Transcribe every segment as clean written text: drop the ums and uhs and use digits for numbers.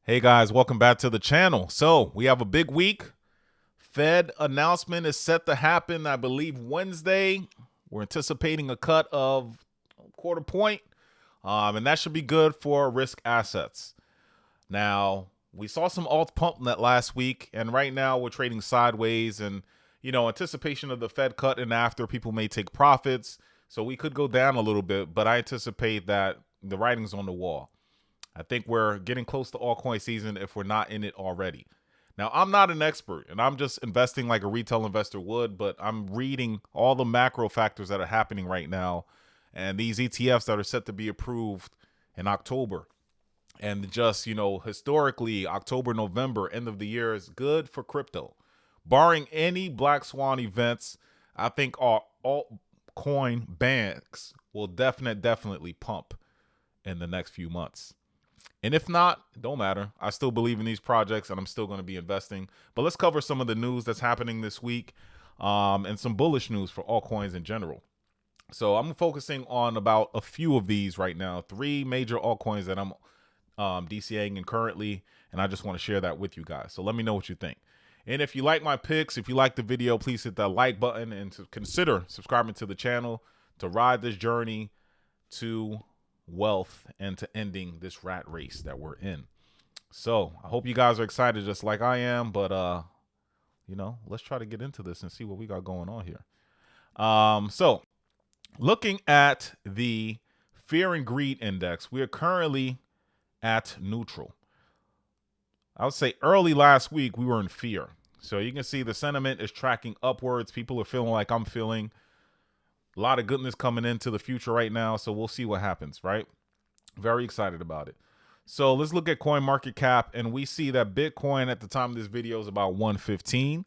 Hey guys, welcome back to the channel. So we have a big week. Fed announcement is set to happen, I believe, Wednesday. We're anticipating a cut of a quarter point, and that should be good for risk assets. Now, we saw some alt pump net last week, and right now we're trading sideways. And, anticipation of the Fed cut and after, people may take profits. So we could go down a little bit, but I anticipate that the writing's on the wall. I think we're getting close to altcoin season if we're not in it already. Now, I'm not an expert, and I'm just investing like a retail investor would, but I'm reading all the macro factors that are happening right now, and these ETFs that are set to be approved in October. And just, historically, October, November, end of the year is good for crypto. Barring any black swan events, I think our altcoin banks will definitely pump in the next few months. And if not, it don't matter. I still believe in these projects, and I'm still going to be investing. But let's cover some of the news that's happening this week, and some bullish news for altcoins in general. So I'm focusing on about a few of these right now. 3 major altcoins that I'm DCAing in currently, and I just want to share that with you guys. So let me know what you think. And if you like my picks, if you like the video, please hit that like button and to consider subscribing to the channel to ride this journey to wealth and to ending this rat race that we're in. So I hope you guys are excited just like I am, but let's try to get into this and see what we got going on here. So looking at the fear and greed index, we are currently at neutral. I would say early last week we were in fear. So you can see the sentiment is tracking upwards. People are feeling like I'm feeling. A lot of goodness coming into the future right now, so we'll see what happens, right? Very excited about it. So let's look at coin market cap, and we see that Bitcoin at the time of this video is about 115.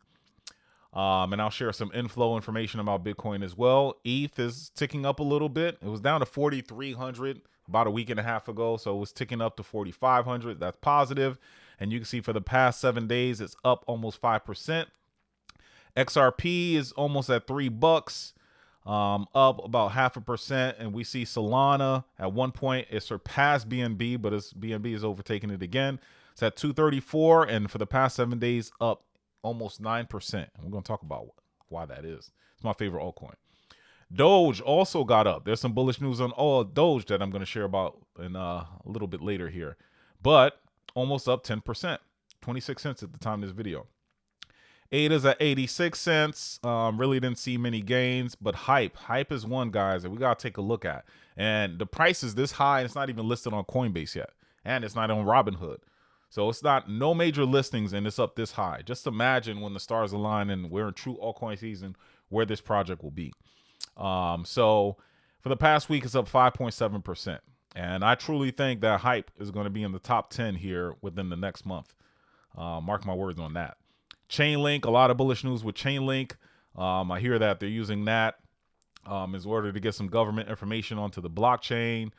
And I'll share some inflow information about Bitcoin as well. ETH is ticking up a little bit. It was down to 4,300 about a week and a half ago, so it was ticking up to 4,500. That's positive. And you can see for the past 7 days, it's up almost 5%. XRP is almost at $3. Up about 0.5%, and we see Solana at one point it surpassed BNB, but BNB is overtaking it again. It's at 234, and for the past 7 days, up almost 9%. And we're going to talk about why that is. It's my favorite altcoin. Doge also got up. There's some bullish news on Doge that I'm going to share about in a little bit later here, but almost up 10%, 26 cents at the time of this video. ADA's at 86 cents. Really didn't see many gains, but Hype is one, guys, that we got to take a look at. And the price is this high, and it's not even listed on Coinbase yet. And it's not on Robinhood. So it's not no major listings, and it's up this high. Just imagine when the stars align and we're in true altcoin season where this project will be. So for the past week, it's up 5.7%. And I truly think that Hype is going to be in the top 10 here within the next month. Mark my words on that. Chainlink, a lot of bullish news with Chainlink. I hear that they're using that in order to get some government information onto the blockchain.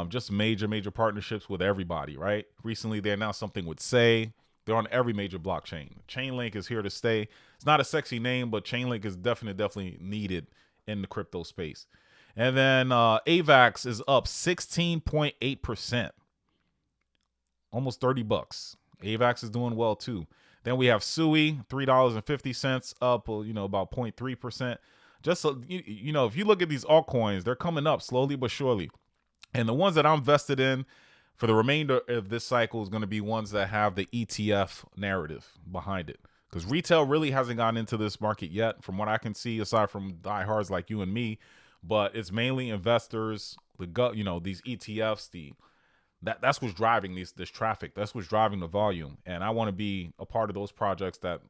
Just major partnerships with everybody, right? Recently, they announced something with Say. They're on every major blockchain. Chainlink is here to stay. It's not a sexy name, but Chainlink is definitely needed in the crypto space. And then AVAX is up 16.8%. Almost $30. AVAX is doing well, too. Then we have SUI, $3.50 up, about 0.3%. Just so, if you look at these altcoins, they're coming up slowly but surely. And the ones that I'm vested in for the remainder of this cycle is going to be ones that have the ETF narrative behind it. Because retail really hasn't gotten into this market yet, from what I can see, aside from diehards like you and me. But it's mainly investors, these ETFs, That's what's driving this traffic. That's what's driving the volume. And I want to be a part of those projects that,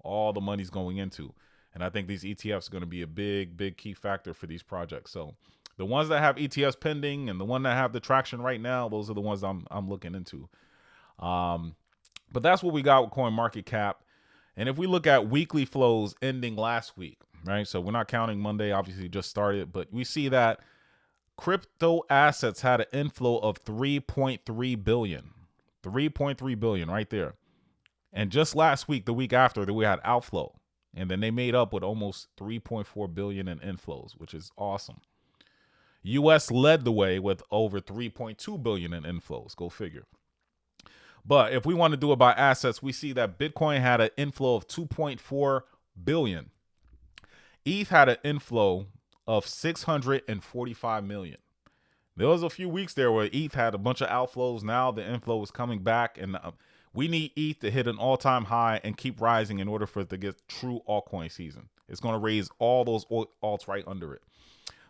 all the money's going into. And I think these ETFs are going to be a big key factor for these projects. So the ones that have ETFs pending and the one that have the traction right now, those are the ones I'm looking into. But that's what we got with CoinMarketCap. And if we look at weekly flows ending last week, right? So we're not counting Monday, obviously just started, but we see that crypto assets had an inflow of 3.3 billion. 3.3 billion right there. And just last week, the week after, that we had outflow. And then they made up with almost 3.4 billion in inflows, which is awesome. US led the way with over 3.2 billion in inflows. Go figure. But if we want to do it by assets, we see that Bitcoin had an inflow of 2.4 billion. ETH had an inflow of 645 million. There was a few weeks there where ETH had a bunch of outflows. Now the inflow is coming back, and we need ETH to hit an all-time high and keep rising in order for it to get true altcoin season. It's going to raise all those alts right under it.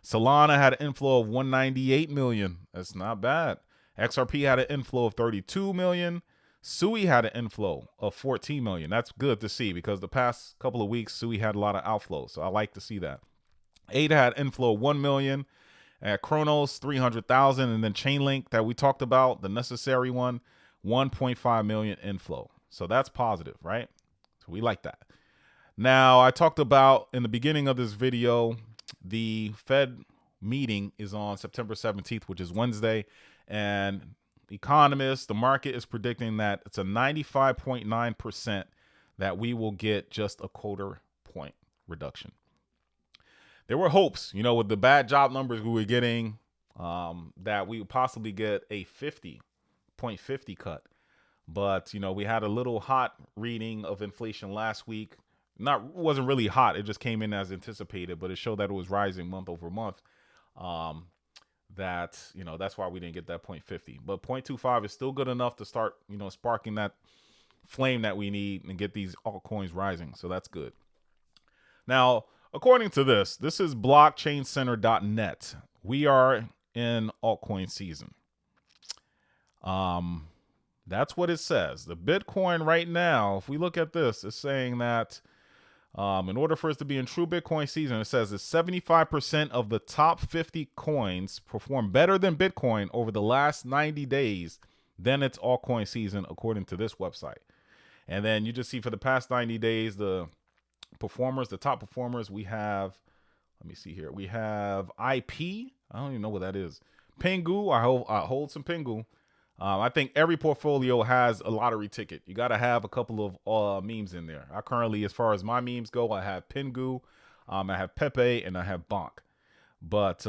Solana had an inflow of 198 million. That's not bad. XRP had an inflow of 32 million. Sui had an inflow of 14 million. That's good to see because the past couple of weeks, Sui had a lot of outflows. So I like to see that. ADA had inflow of 1 million. At Chronos, 300,000. And then Chainlink that we talked about, the necessary one, 1.5 million inflow. So that's positive, right? So we like that. Now, I talked about in the beginning of this video, the Fed meeting is on September 17th, which is Wednesday. And economists, the market is predicting that it's a 95.9% that we will get just a quarter point reduction. There were hopes, you know, with the bad job numbers we were getting, that we would possibly get a 50.50 cut. But, you know, we had a little hot reading of inflation last week. Wasn't really hot. It just came in as anticipated, but it showed that it was rising month over month. That, you know, that's why we didn't get that 0.50. But 0.25 is still good enough to start, you know, sparking that flame that we need and get these altcoins rising. So that's good. Now, according to this is blockchaincenter.net. We are in altcoin season. That's what it says. The Bitcoin right now, if we look at this, it's saying that in order for us to be in true Bitcoin season, it says that 75% of the top 50 coins perform better than Bitcoin over the last 90 days. Then it's altcoin season, according to this website. And then you just see for the past 90 days, the top performers, we have, let me see here. We have IP. I don't even know what that is. Pengu. I hold some Pengu. I think every portfolio has a lottery ticket. You got to have a couple of memes in there. I currently, as far as my memes go, I have Pengu, I have Pepe, and I have Bonk. But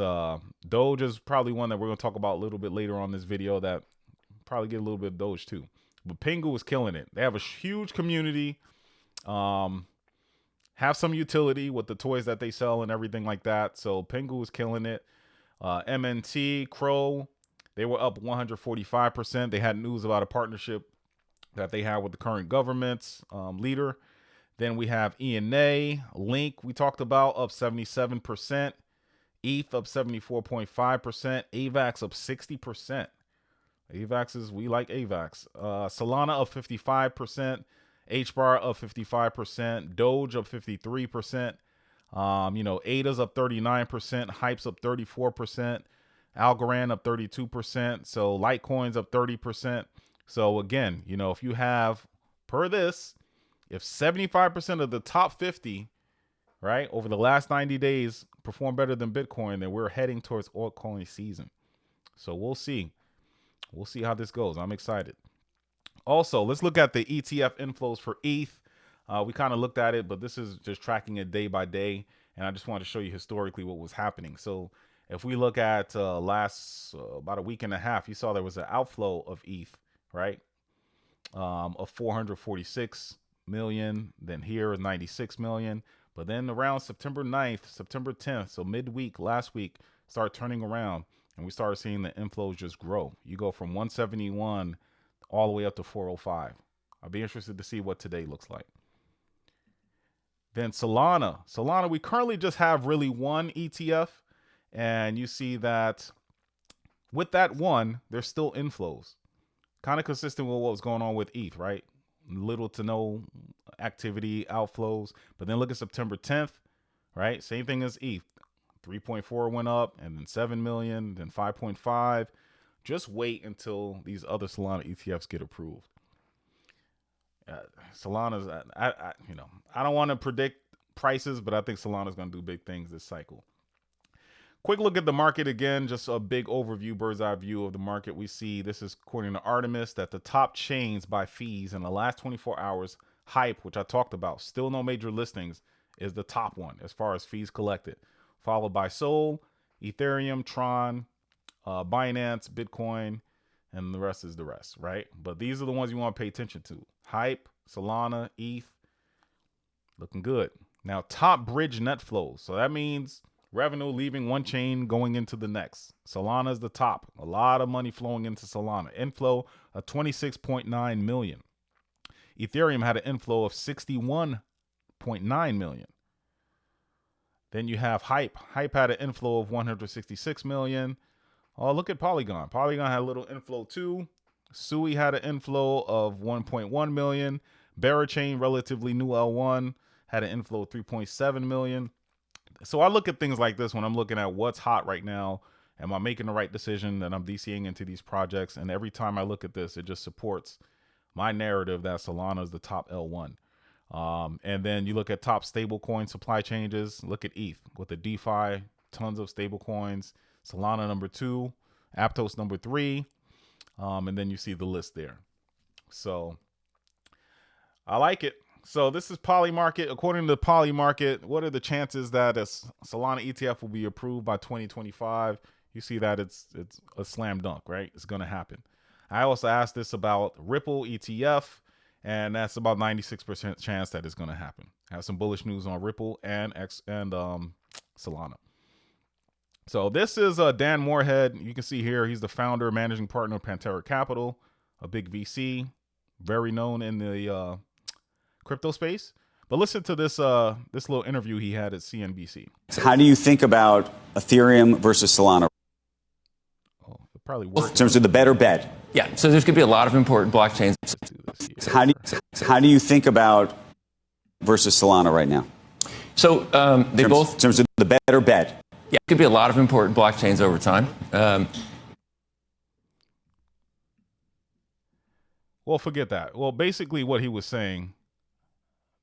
Doge is probably one that we're going to talk about a little bit later on this video that probably get a little bit of Doge too. But Pengu is killing it. They have a huge community. Have some utility with the toys that they sell and everything like that. So Pengu is killing it. MNT, Crow, they were up 145%. They had news about a partnership that they had with the current government's leader. Then we have ENA, Link, we talked about, up 77%. ETH up 74.5%. AVAX up 60%. We like AVAX. Solana up 55%. HBAR up 55%. Doge up 53%. You know, ADA's up 39%. Hype's up 34%. Algorand up 32%. So Litecoin's up 30%. So again, you know, if you have, per this, if 75% of the top 50, right, over the last 90 days perform better than Bitcoin, then we're heading towards altcoin season. So we'll see. We'll see how this goes. I'm excited. Also, let's look at the ETF inflows for ETH. We kind of looked at it, but this is just tracking it day by day. And I just wanted to show you historically what was happening. So if we look at last about a week and a half, you saw there was an outflow of ETH, right? Of 446 million. Then here is 96 million. But then around September 9th, September 10th, so midweek last week, started turning around. And we started seeing the inflows just grow. You go from 171 all the way up to 405. I'll be interested to see what today looks like. Then Solana, we currently just have really one ETF. And you see that with that one, there's still inflows. Kind of consistent with what was going on with ETH, right? Little to no activity, outflows. But then look at September 10th, right? Same thing as ETH. 3.4 went up, and then 7 million, then 5.5. Just wait until these other Solana ETFs get approved. Solana's, I don't want to predict prices, but I think Solana's going to do big things this cycle. Quick look at the market again, just a big overview, bird's eye view of the market. We see, this is according to Artemis, that the top chains by fees in the last 24 hours, Hype, which I talked about, still no major listings, is the top one as far as fees collected, followed by Sol, Ethereum, Tron, Binance, Bitcoin, and the rest is the rest, right? But these are the ones you want to pay attention to. Hype, Solana, ETH, looking good. Now, top bridge net flows. So that means revenue leaving one chain going into the next. Solana is the top. A lot of money flowing into Solana. Inflow of 26.9 million. Ethereum had an inflow of 61.9 million. Then you have Hype. Hype had an inflow of 166 million. Oh, look at Polygon. Polygon had a little inflow too. Sui had an inflow of 1.1 million. Barachain, relatively new L1, had an inflow of 3.7 million. So I look at things like this when I'm looking at what's hot right now. Am I making the right decision? And I'm DCing into these projects. And every time I look at this, it just supports my narrative that Solana is the top L1. And then you look at top stablecoin supply changes. Look at ETH with the DeFi, tons of stablecoins. Solana number 2, Aptos number 3. And then you see the list there. So I like it. So this is Polymarket. According to the Polymarket, what are the chances that a Solana ETF will be approved by 2025? You see that it's a slam dunk, right? It's going to happen. I also asked this about Ripple ETF, and that's about 96% chance that it's going to happen. I have some bullish news on Ripple and Solana. So this is Dan Moorhead. You can see here, he's the founder, managing partner of Pantera Capital, a big VC, very known in the crypto space. But listen to this this little interview he had at CNBC. How do you think about Ethereum versus Solana? Oh, it probably works. In terms of the better bet. Yeah, so there's going to be a lot of important blockchains. How do you think about versus Solana right now? So they both... In terms of the better bet. Yeah, could be a lot of important blockchains over time. Well, forget that. Well, basically what he was saying,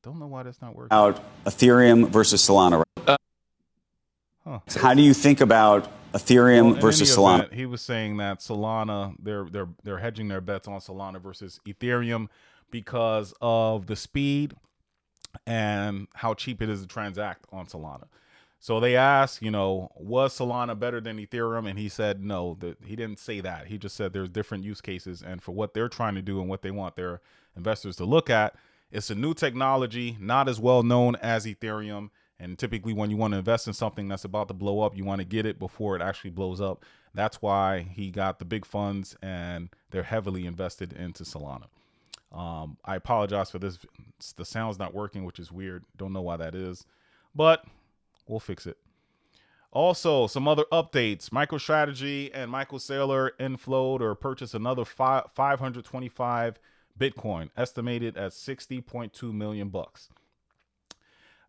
don't know why that's not working. About Ethereum versus Solana. How do you think about Ethereum versus Solana? Event, he was saying that Solana, they're hedging their bets on Solana versus Ethereum because of the speed and how cheap it is to transact on Solana. So they asked, was Solana better than Ethereum? And he said no. He didn't say that. He just said there's different use cases. And for what they're trying to do and what they want their investors to look at, it's a new technology, not as well known as Ethereum. And typically when you want to invest in something that's about to blow up, you want to get it before it actually blows up. That's why he got the big funds and they're heavily invested into Solana. I apologize for this. The sound's not working, which is weird. Don't know why that is, but we'll fix it. Also, some other updates. MicroStrategy and Michael Saylor inflowed or purchased another 525 Bitcoin, estimated at 60.2 million bucks.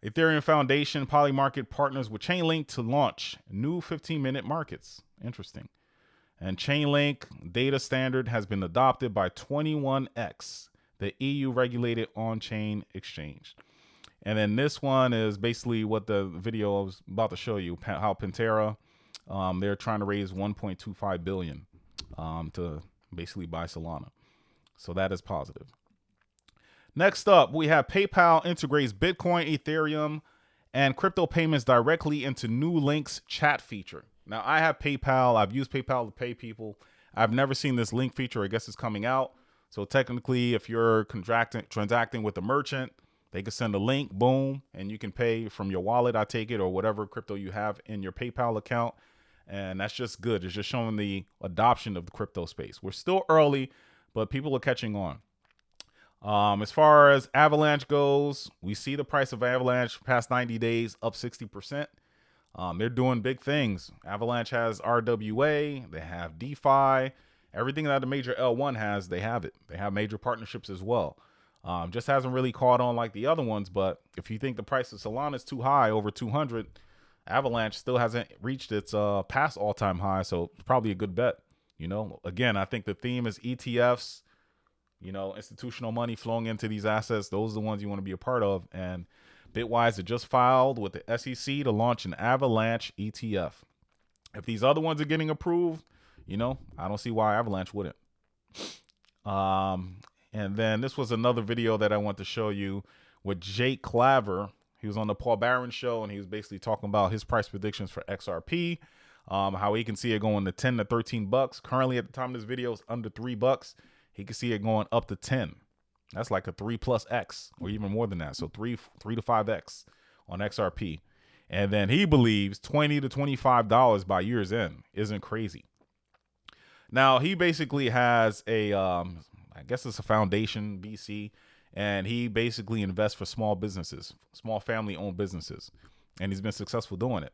Ethereum Foundation Polymarket partners with Chainlink to launch new 15-minute markets. Interesting. And Chainlink data standard has been adopted by 21X, the EU-regulated on-chain exchange. And then this one is basically what the video I was about to show you, how Pantera, they're trying to raise 1.25 billion to basically buy Solana. So that is positive. Next up, we have PayPal integrates Bitcoin, Ethereum, and crypto payments directly into New Link's chat feature. Now, I have PayPal. I've used PayPal to pay people. I've never seen this link feature. I guess it's coming out. So technically, if you're transacting with a merchant, they can send a link, boom, and you can pay from your wallet, I take it, or whatever crypto you have in your PayPal account. And that's just good. It's just showing the adoption of the crypto space. We're still early, but people are catching on. As far as Avalanche goes, we see the price of Avalanche past 90 days up 60%. They're doing big things. Avalanche has RWA, they have DeFi, everything that a major L1 has, they have it. They have major partnerships as well. Just hasn't really caught on like the other ones, but if you think the price of Solana is too high, over 200, Avalanche still hasn't reached its past all-time high, so it's probably a good bet. Again, I think the theme is ETFs, institutional money flowing into these assets. Those are the ones you want to be a part of. And Bitwise had just filed with the SEC to launch an Avalanche ETF. If these other ones are getting approved, I don't see why Avalanche wouldn't. And then this was another video that I want to show you with Jake Claver. He was on the Paul Barron show, and he was basically talking about his price predictions for XRP. How he can see it going to 10 to 13 bucks. Currently, at the time of this video, it's under $3. He can see it going up to 10. That's like a 3+X or even more than that. So 3 to 5X on XRP. And then he believes $20 to $25 by year's end isn't crazy. Now, he basically has a, I guess it's a foundation, BC, and he basically invests for small businesses, small family-owned businesses, and he's been successful doing it.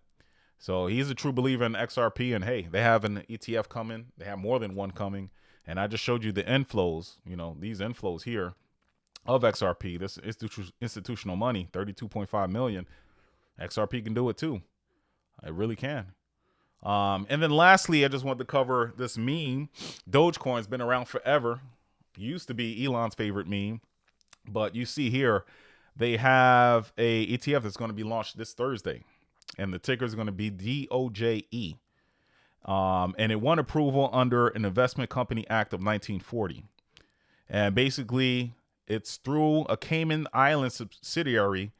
So he's a true believer in XRP, and hey, they have an ETF coming. They have more than one coming, and I just showed you the inflows, these inflows here of XRP, this institutional money, 32.5 million. XRP can do it too. It really can. And then lastly, I just wanted to cover this meme. Dogecoin's been around forever. Used to be Elon's favorite meme. But you see here, they have a ETF that's going to be launched this Thursday. And the ticker is going to be DOJE. And it won approval under an Investment Company Act of 1940. And basically, it's through a Cayman Island subsidiary,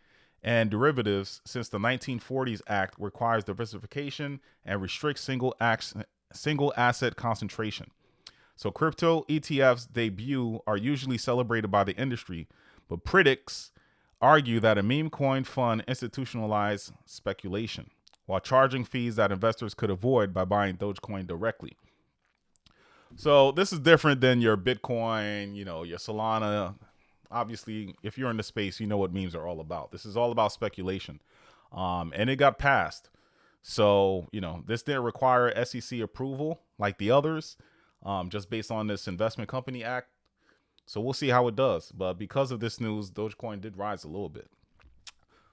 and derivatives since the 1940s Act requires diversification and restricts single asset concentration. So crypto ETFs debut are usually celebrated by the industry, but critics argue that a meme coin fund institutionalized speculation while charging fees that investors could avoid by buying Dogecoin directly. So this is different than your Bitcoin, your Solana. Obviously, if you're in the space, you know what memes are all about. This is all about speculation. And it got passed. So, this didn't require SEC approval like the others, just based on this Investment Company Act. So we'll see how it does. But because of this news, Dogecoin did rise a little bit.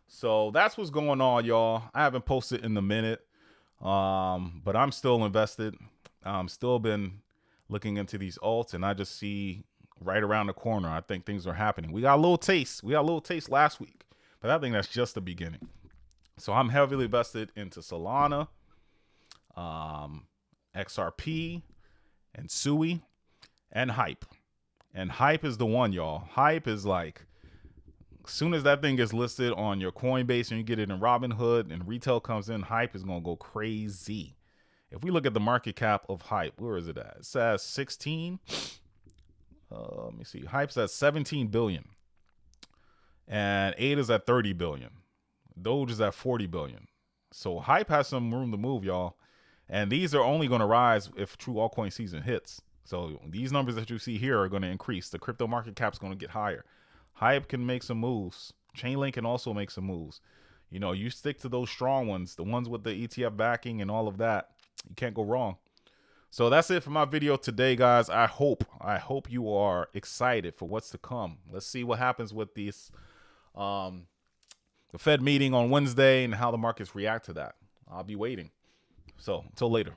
So that's what's going on, y'all. I haven't posted in a minute, but I'm still invested. Still been looking into these alts, and I just see right around the corner, I think things are happening. We got a little taste. We got a little taste last week, but I think that's just the beginning. So I'm heavily invested into Solana, XRP, and SUI, and Hype. And Hype is the one, y'all. Hype is like, as soon as that thing gets listed on your Coinbase and you get it in Robinhood and retail comes in, Hype is going to go crazy. If we look at the market cap of Hype, where is it at? It says 16. Let me see. Hype's at 17 billion. And ADA's at 30 billion. Doge is at 40 billion. So Hype has some room to move, y'all. And these are only going to rise if true altcoin season hits. So these numbers that you see here are going to increase. The crypto market cap is going to get higher. Hype can make some moves. Chainlink can also make some moves. You stick to those strong ones, the ones with the ETF backing and all of that. You can't go wrong. So that's it for my video today, guys. I hope you are excited for what's to come. Let's see what happens with this, the Fed meeting on Wednesday and how the markets react to that. I'll be waiting. So until later.